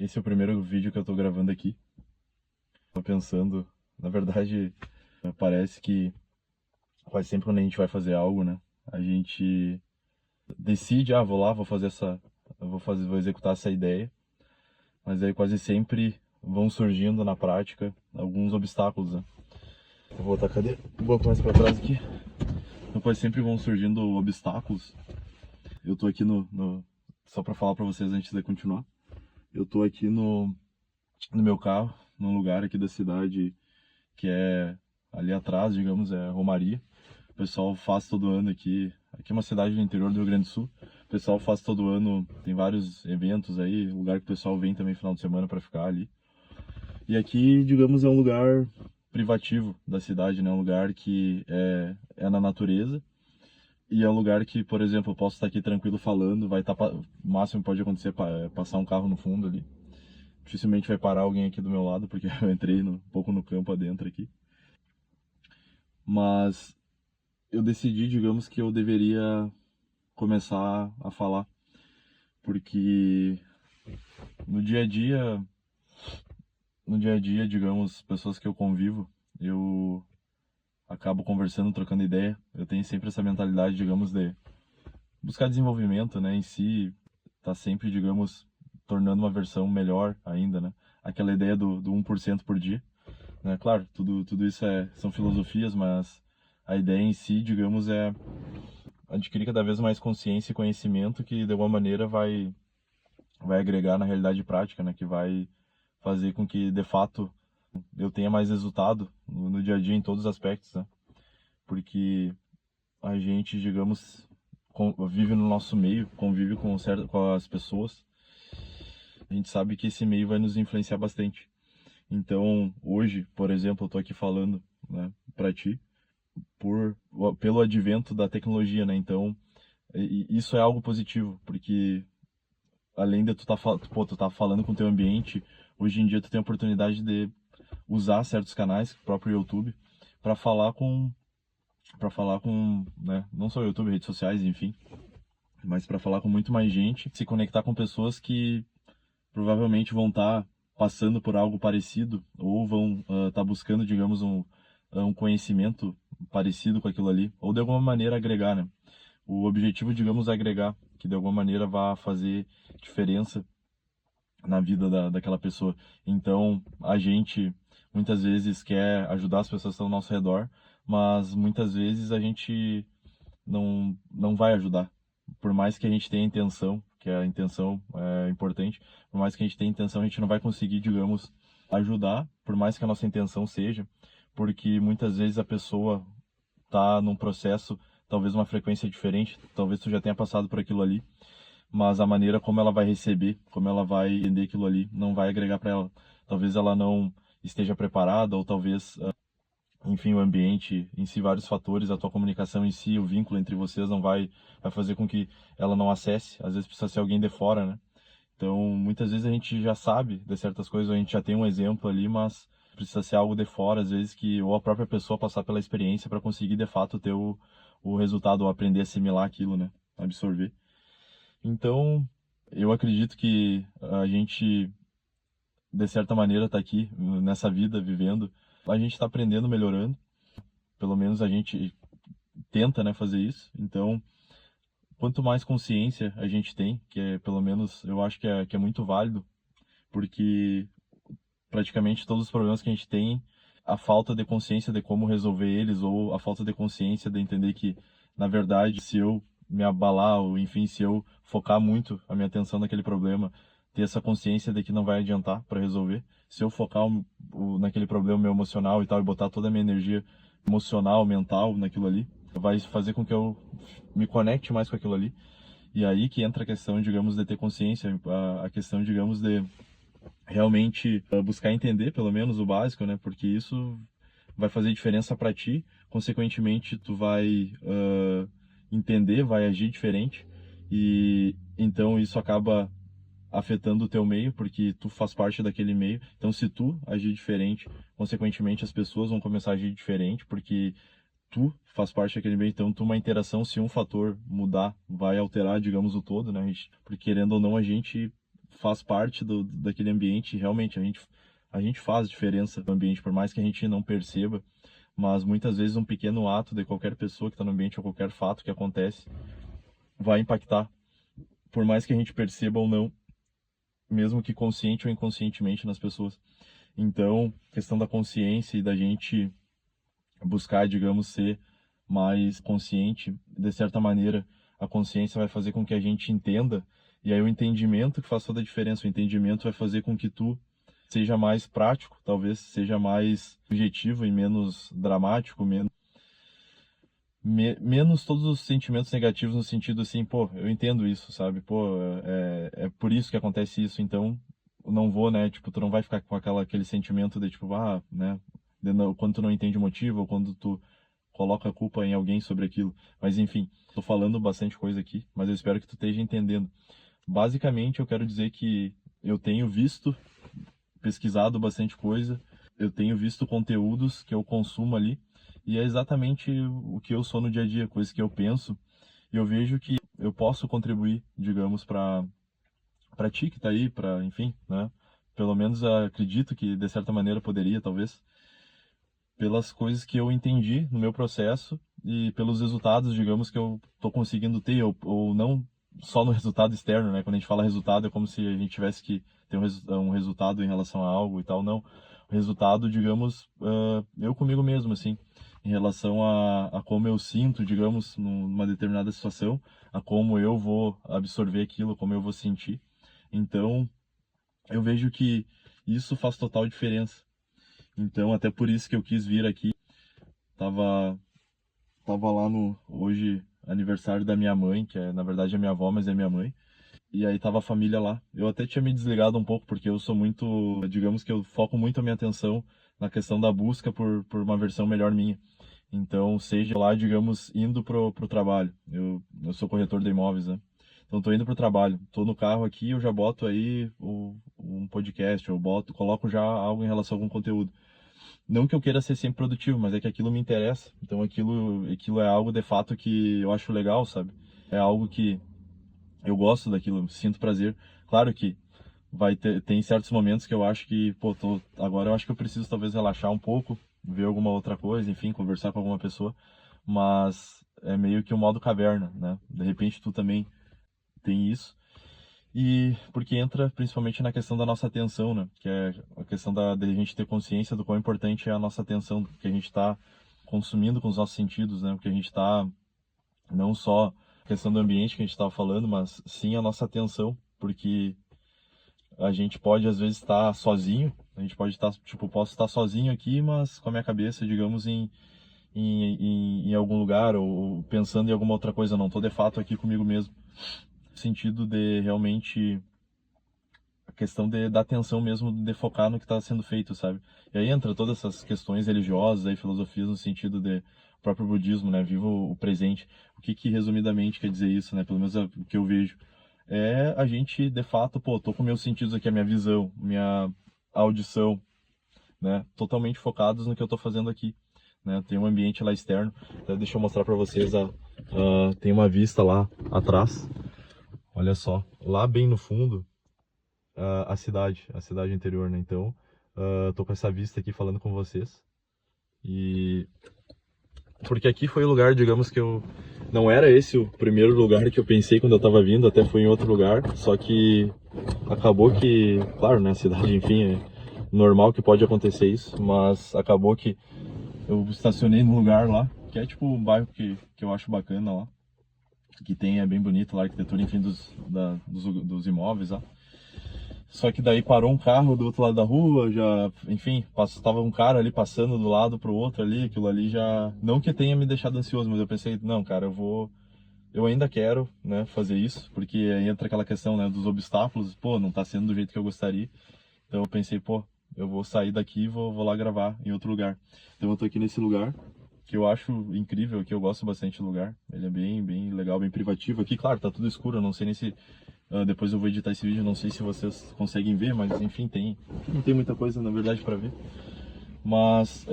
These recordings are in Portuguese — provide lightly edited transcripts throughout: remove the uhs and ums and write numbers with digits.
Esse é o primeiro vídeo que eu tô gravando aqui. Tô pensando, na verdade, parece que quase sempre quando a gente vai fazer algo, né? A gente decide, vou lá, vou fazer vou executar essa ideia, mas aí quase sempre vão surgindo na prática alguns obstáculos, né? Eu vou botar a cadeira um pouco mais pra trás aqui. Então quase sempre vão surgindo obstáculos. Eu tô aqui só pra falar pra vocês antes de continuar. Eu tô aqui no meu carro, num lugar aqui da cidade que é ali atrás, digamos, é Romaria. O pessoal faz todo ano aqui. Aqui é uma cidade do interior do Rio Grande do Sul. O pessoal faz todo ano, tem vários eventos aí, lugar que o pessoal vem também final de semana para ficar ali. E aqui, digamos, é um lugar privativo da cidade, né? Um lugar que é na natureza. E é um lugar que, por exemplo, eu posso estar aqui tranquilo falando, vai estar, o máximo que pode acontecer é passar um carro no fundo ali. Dificilmente vai parar alguém aqui do meu lado, porque eu entrei um pouco no campo adentro aqui. Mas eu decidi, digamos, que eu deveria começar a falar, porque no dia a dia, no dia a dia, digamos, pessoas que eu convivo, eu acabo conversando, trocando ideia. Eu tenho sempre essa mentalidade, digamos, de buscar desenvolvimento, né, em si, tá sempre, digamos, tornando uma versão melhor ainda, né? Aquela ideia do 1% por dia, né? Claro, tudo isso são filosofias, mas a ideia em si, digamos, é adquirir cada vez mais consciência e conhecimento que de alguma maneira vai agregar na realidade prática, né? Que vai fazer com que de fato eu tenha mais resultado no dia a dia em todos os aspectos, né? Porque a gente, digamos, vive no nosso meio, convive com as pessoas, a gente sabe que esse meio vai nos influenciar bastante. Então, hoje, por exemplo, eu tô aqui falando, né, para ti, pelo advento da tecnologia, né? Então, isso é algo positivo, porque além de tu tá falando com o teu ambiente, hoje em dia tu tem a oportunidade de usar certos canais, o próprio YouTube, para falar com, né, não só o YouTube, redes sociais, enfim, mas para falar com muito mais gente, se conectar com pessoas que provavelmente vão estar passando por algo parecido ou vão estar buscando, digamos, um conhecimento parecido com aquilo ali, ou de alguma maneira agregar, né? O objetivo, digamos, é agregar, que de alguma maneira vá fazer diferença na vida daquela pessoa. Então, a gente muitas vezes quer ajudar as pessoas que estão ao nosso redor, mas muitas vezes a gente não vai ajudar. Por mais que a gente tenha intenção, que a intenção é importante, por mais que a gente tenha intenção, a gente não vai conseguir, digamos, ajudar, por mais que a nossa intenção seja, porque muitas vezes a pessoa está num processo, talvez uma frequência diferente, talvez tu já tenha passado por aquilo ali, mas a maneira como ela vai receber, como ela vai entender aquilo ali, não vai agregar para ela. Talvez ela não esteja preparada, ou talvez, enfim, o ambiente em si, vários fatores, a tua comunicação em si, o vínculo entre vocês não vai fazer com que ela não acesse. Às vezes precisa ser alguém de fora, né? Então, muitas vezes a gente já sabe de certas coisas, a gente já tem um exemplo ali, mas precisa ser algo de fora, às vezes que ou a própria pessoa passar pela experiência para conseguir de fato ter o resultado, ou aprender a assimilar aquilo, né? Absorver. Então, eu acredito que a gente, de certa maneira, está aqui nessa vida, vivendo. A gente está aprendendo, melhorando. Pelo menos a gente tenta, né, fazer isso. Então, quanto mais consciência a gente tem, que é, pelo menos, eu acho que é muito válido, porque praticamente todos os problemas que a gente tem, a falta de consciência de como resolver eles, ou a falta de consciência de entender que, na verdade, se eu me abalar, ou enfim, se eu focar muito a minha atenção naquele problema, ter essa consciência de que não vai adiantar para resolver. Se eu focar naquele problema meu emocional e tal, e botar toda a minha energia emocional, mental naquilo ali, vai fazer com que eu me conecte mais com aquilo ali. E aí que entra a questão, digamos, de ter consciência, a questão, digamos, de realmente buscar entender pelo menos o básico, né? Porque isso vai fazer diferença para ti, consequentemente tu vai entender, vai agir diferente e então isso acaba afetando o teu meio, porque tu faz parte daquele meio. Então se tu agir diferente, consequentemente as pessoas vão começar a agir diferente, porque tu faz parte daquele meio, então tu uma interação, se um fator mudar, vai alterar, digamos, o todo, né? Porque querendo ou não, a gente faz parte daquele ambiente, realmente a gente faz diferença no ambiente, por mais que a gente não perceba, mas muitas vezes um pequeno ato de qualquer pessoa que está no ambiente ou qualquer fato que acontece vai impactar, por mais que a gente perceba ou não, mesmo que consciente ou inconscientemente nas pessoas. Então, questão da consciência e da gente buscar, digamos, ser mais consciente, de certa maneira, a consciência vai fazer com que a gente entenda, e aí o entendimento que faz toda a diferença, o entendimento vai fazer com que tu seja mais prático, talvez seja mais objetivo e menos dramático, menos todos os sentimentos negativos no sentido assim, pô, eu entendo isso, sabe? Pô, é por isso que acontece isso, então eu não vou, né? Tipo, tu não vai ficar com aquele sentimento de tipo, né? Quando tu não entende o motivo ou quando tu coloca a culpa em alguém sobre aquilo. Mas enfim, tô falando bastante coisa aqui, mas eu espero que tu esteja entendendo. Basicamente, eu quero dizer que eu tenho pesquisado bastante coisa, eu tenho visto conteúdos que eu consumo ali, e é exatamente o que eu sou no dia a dia, coisas que eu penso, e eu vejo que eu posso contribuir, digamos, para ti que tá aí, para, enfim, né? Pelo menos acredito que de certa maneira poderia, talvez, pelas coisas que eu entendi no meu processo e pelos resultados, digamos, que eu tô conseguindo ter, ou não só no resultado externo, né? Quando a gente fala resultado, é como se a gente tivesse que ter um resultado em relação a algo e tal, não. O resultado, digamos, eu comigo mesmo, assim, em relação a como eu sinto, digamos, numa determinada situação, a como eu vou absorver aquilo, como eu vou sentir. Então, eu vejo que isso faz total diferença. Então, até por isso que eu quis vir aqui. Tava, tava lá no hoje aniversário da minha mãe, que é na verdade a minha avó, mas é minha mãe. E aí tava a família lá. Eu até tinha me desligado um pouco porque eu sou muito, digamos que eu foco muito a minha atenção na questão da busca por uma versão melhor minha. Então, seja lá, digamos, indo pro trabalho. Eu sou corretor de imóveis, né? Então, tô indo pro trabalho. Tô no carro aqui, eu já boto aí um podcast, coloco já algo em relação a algum conteúdo. Não que eu queira ser sempre produtivo, mas é que aquilo me interessa. Então aquilo é algo de fato que eu acho legal, sabe? É algo que eu gosto daquilo, sinto prazer. Claro que tem certos momentos que eu acho que, pô, agora eu acho que eu preciso talvez relaxar um pouco, ver alguma outra coisa, enfim, conversar com alguma pessoa, mas é meio que o modo caverna, né? De repente tu também tem isso. E porque entra principalmente na questão da nossa atenção, né? Que é a questão da gente ter consciência do quão importante é a nossa atenção, que a gente está consumindo com os nossos sentidos, né? Porque a gente está não só a questão do ambiente que a gente estava falando, mas sim a nossa atenção, porque a gente pode às vezes estar sozinho, a gente pode estar, tipo, posso estar sozinho aqui, mas com a minha cabeça, digamos, em algum lugar ou pensando em alguma outra coisa, não estou de fato aqui comigo mesmo. No sentido de realmente a questão da atenção mesmo, de focar no que está sendo feito, sabe? E aí entra todas essas questões religiosas, aí, filosofias no sentido de próprio budismo, né? Viva o presente. O que resumidamente quer dizer isso, né? Pelo menos é o que eu vejo. É a gente, de fato, pô, tô com meus sentidos aqui, a minha visão, minha audição, né? Totalmente focados no que eu tô fazendo aqui. Né? Tem um ambiente lá externo. Até deixa eu mostrar para vocês. Tem uma vista lá atrás. Olha só. Lá bem no fundo, a cidade interior, né? Então, tô com essa vista aqui falando com vocês. E porque aqui foi o lugar, digamos que eu não era esse o primeiro lugar que eu pensei quando eu tava vindo, até fui em outro lugar, só que acabou que, claro, né, a cidade, enfim, é normal que pode acontecer isso, mas acabou que eu estacionei num lugar lá, que é tipo um bairro que eu acho bacana lá, que tem, é bem bonito lá, a arquitetura, enfim, dos imóveis lá. Só que daí parou um carro do outro lado da rua, já, enfim, estava um cara ali passando do lado pro outro ali, aquilo ali já, não que tenha me deixado ansioso, mas eu pensei, não, cara, eu ainda quero, né, fazer isso, porque aí entra aquela questão, né, dos obstáculos, pô, não tá sendo do jeito que eu gostaria. Então eu pensei, pô, eu vou sair daqui e vou lá gravar em outro lugar. Então eu tô aqui nesse lugar, que eu acho incrível, que eu gosto bastante do lugar. Ele é bem legal, bem privativo. Aqui, claro, tá tudo escuro, eu não sei nem se depois eu vou editar esse vídeo, não sei se vocês conseguem ver, mas enfim, não tem muita coisa na verdade para ver. Mas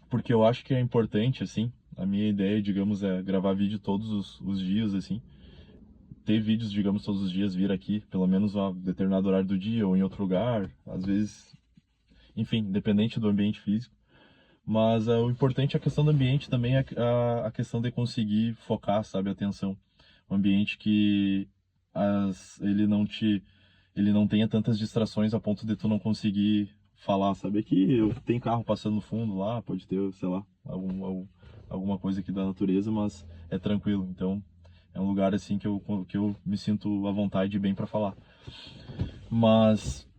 porque eu acho que é importante, assim, a minha ideia, digamos, é gravar vídeo todos os dias, assim, ter vídeos, digamos, todos os dias, vir aqui, pelo menos a determinado horário do dia ou em outro lugar, às vezes, enfim, independente do ambiente físico. Mas o importante é a questão do ambiente também, é a questão de conseguir focar, sabe, a atenção. Um ambiente que ele não tenha tantas distrações a ponto de tu não conseguir falar, sabe? Aqui tem carro passando no fundo lá, pode ter, sei lá, alguma coisa aqui da natureza, mas é tranquilo. Então, é um lugar assim que eu me sinto à vontade e bem para falar. Mas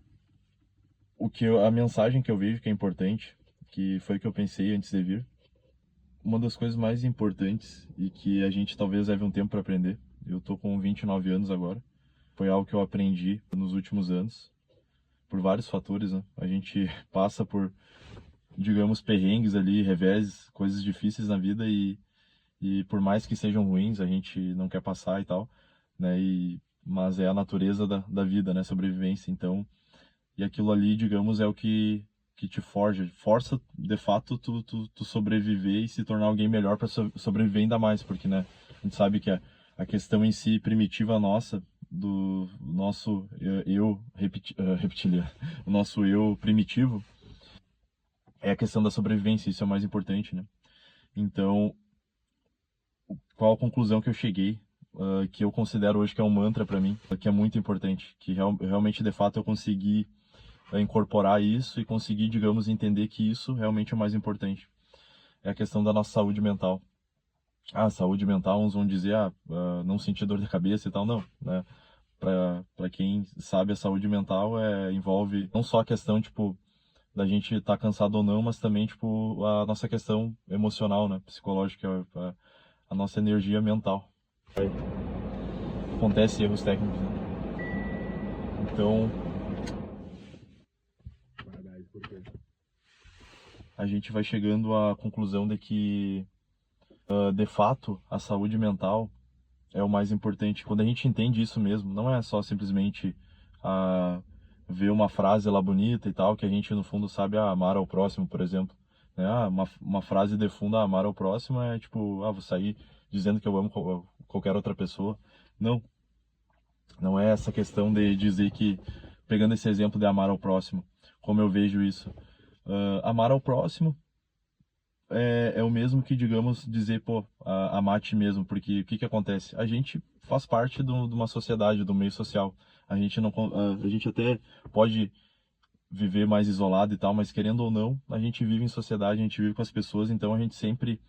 a mensagem que eu vejo que é importante, que foi o que eu pensei antes de vir, uma das coisas mais importantes e que a gente talvez leve um tempo para aprender. Eu tô com 29 anos agora. Foi algo que eu aprendi nos últimos anos, por vários fatores, né? A gente passa por, digamos, perrengues ali, reveses, coisas difíceis na vida e por mais que sejam ruins, a gente não quer passar e tal, né? Mas é a natureza da vida, né? Sobrevivência. Então, e aquilo ali, digamos, é o que te força de fato tu sobreviver e se tornar alguém melhor para sobreviver ainda mais, porque, né, a gente sabe que a questão em si primitiva nossa, do nosso reptiliano, o nosso eu primitivo, é a questão da sobrevivência, isso é o mais importante, né? Então, qual a conclusão que eu cheguei, que eu considero hoje que é um mantra para mim, que é muito importante, que realmente de fato eu consegui incorporar isso e conseguir, digamos, entender que isso realmente é o mais importante. É a questão da nossa saúde mental. Saúde mental, uns vão dizer, não sentir dor de cabeça e tal, não, né? Para quem sabe, a saúde mental envolve não só a questão, tipo, da gente estar cansado ou não, mas também, tipo, a nossa questão emocional, né? Psicológica, a nossa energia mental. Acontece erros técnicos, né? Então, a gente vai chegando à conclusão de que, de fato, a saúde mental é o mais importante. Quando a gente entende isso mesmo, não é só simplesmente ver uma frase lá bonita e tal, que a gente no fundo sabe amar ao próximo, por exemplo. Né? Uma frase de fundo, amar ao próximo é tipo, vou sair dizendo que eu amo qualquer outra pessoa. Não, não é essa questão de dizer que, pegando esse exemplo de amar ao próximo, como eu vejo isso, amar ao próximo é o mesmo que, digamos, dizer, pô, amar a ti mesmo, porque o que que acontece? A gente faz parte de uma sociedade, do meio social. A gente não, a gente até pode viver mais isolado e tal, mas querendo ou não, a gente vive em sociedade, a gente vive com as pessoas, então a gente sempre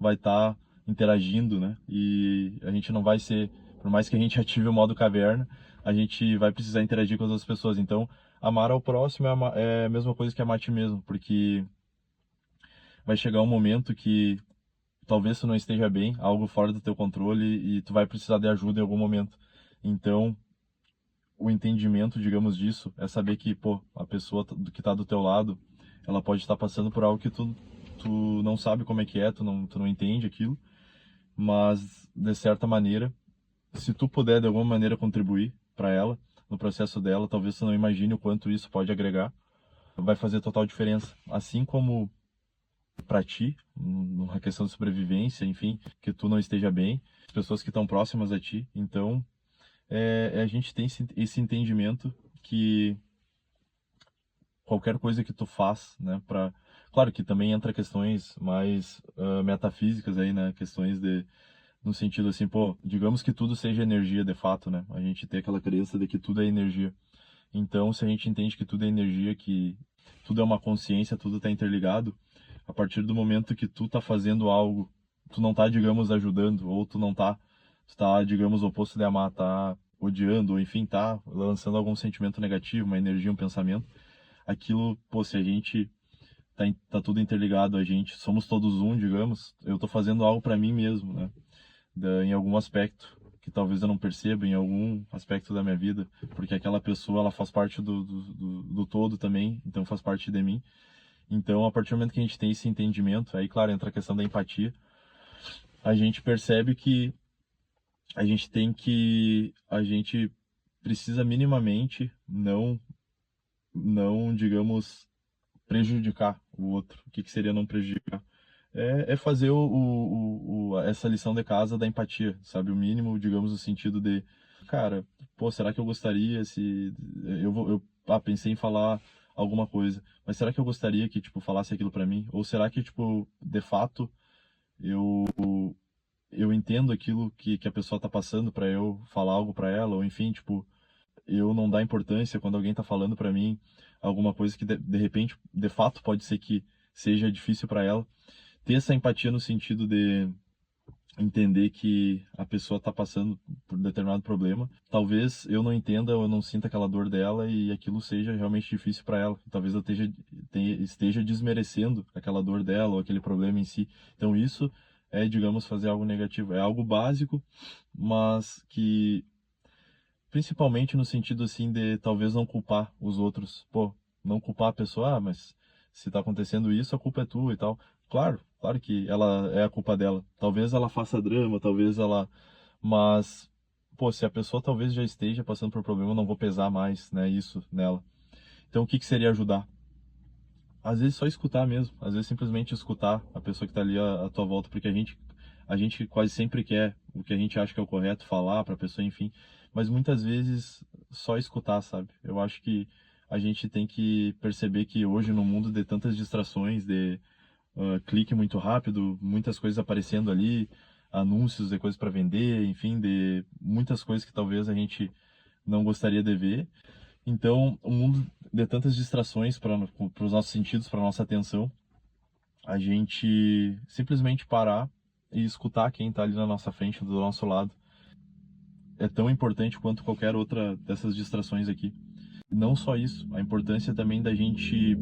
vai estar interagindo, né? E a gente não vai ser, por mais que a gente ative o modo caverna, a gente vai precisar interagir com as outras pessoas. Então, amar ao próximo é a mesma coisa que amar a ti mesmo, porque vai chegar um momento que talvez tu não esteja bem, algo fora do teu controle e tu vai precisar de ajuda em algum momento. Então, o entendimento, digamos, disso é saber que, pô, a pessoa que está do teu lado, ela pode estar passando por algo que tu não sabe como é que é, tu não entende aquilo, mas de certa maneira, se tu puder de alguma maneira contribuir para ela, no processo dela, talvez tu não imagine o quanto isso pode agregar, vai fazer total diferença. Assim como para ti, numa questão de sobrevivência, enfim, que tu não esteja bem, as pessoas que estão próximas a ti. Então, a gente tem esse entendimento que qualquer coisa que tu faz, né, claro que também entra questões mais metafísicas aí, né, questões no sentido assim, pô, digamos que tudo seja energia de fato, né, a gente tem aquela crença de que tudo é energia. Então, se a gente entende que tudo é energia, que tudo é uma consciência, tudo está interligado, a partir do momento que tu tá fazendo algo, tu não tá, digamos, ajudando, ou tu tá, digamos, o oposto de amar, tá odiando, ou enfim, tá lançando algum sentimento negativo, uma energia, um pensamento, aquilo, pô, se a gente tá tudo interligado, a gente, somos todos um, digamos, eu tô fazendo algo para mim mesmo, né, em algum aspecto, que talvez eu não perceba em algum aspecto da minha vida, porque aquela pessoa, ela faz parte do todo também, então faz parte de mim. Então, a partir do momento que a gente tem esse entendimento, aí, claro, entra a questão da empatia, a gente percebe que a gente precisa minimamente não, digamos, prejudicar o outro. O que que seria não prejudicar? É fazer essa lição de casa da empatia, sabe? O mínimo, digamos, no sentido de, cara, pô, será que eu gostaria se pensei em falar alguma coisa, mas será que eu gostaria que, tipo, falasse aquilo pra mim? Ou será que, tipo, de fato, eu eu entendo aquilo que a pessoa tá passando pra eu falar algo pra ela, ou enfim, tipo, eu não dar importância quando alguém tá falando pra mim alguma coisa que de repente, de fato, pode ser que seja difícil pra ela. Ter essa empatia no sentido de entender que a pessoa está passando por determinado problema. Talvez eu não entenda ou eu não sinta aquela dor dela e aquilo seja realmente difícil para ela. Talvez eu esteja desmerecendo aquela dor dela ou aquele problema em si. Então isso é, digamos, fazer algo negativo. É algo básico, mas que principalmente no sentido assim de talvez não culpar os outros. Pô, não culpar a pessoa, mas se tá acontecendo isso, a culpa é tua e tal. Claro, claro que ela é a culpa dela. Talvez ela faça drama, talvez ela. Mas, pô, se a pessoa talvez já esteja passando por problema, eu não vou pesar mais, né, isso nela. Então o que que seria ajudar? Às vezes só escutar mesmo, às vezes simplesmente escutar a pessoa que tá ali à tua volta, porque a gente quase sempre quer o que a gente acha que é o correto falar para a pessoa, enfim, mas muitas vezes só escutar, sabe? Eu acho que a gente tem que perceber que hoje no mundo de tantas distrações, de clique muito rápido, muitas coisas aparecendo ali, anúncios de coisas para vender, enfim, de muitas coisas que talvez a gente não gostaria de ver. Então, o mundo de tantas distrações para os nossos sentidos, para nossa atenção, a gente simplesmente parar e escutar quem está ali na nossa frente, do nosso lado, é tão importante quanto qualquer outra dessas distrações aqui. Não só isso, a importância também da gente.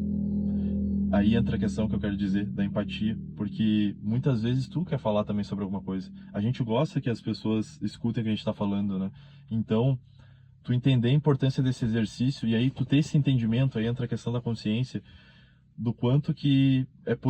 Aí entra a questão que eu quero dizer, da empatia, porque muitas vezes tu quer falar também sobre alguma coisa. A gente gosta que as pessoas escutem o que a gente está falando, né? Então, tu entender a importância desse exercício e aí tu ter esse entendimento, aí entra a questão da consciência, do quanto que é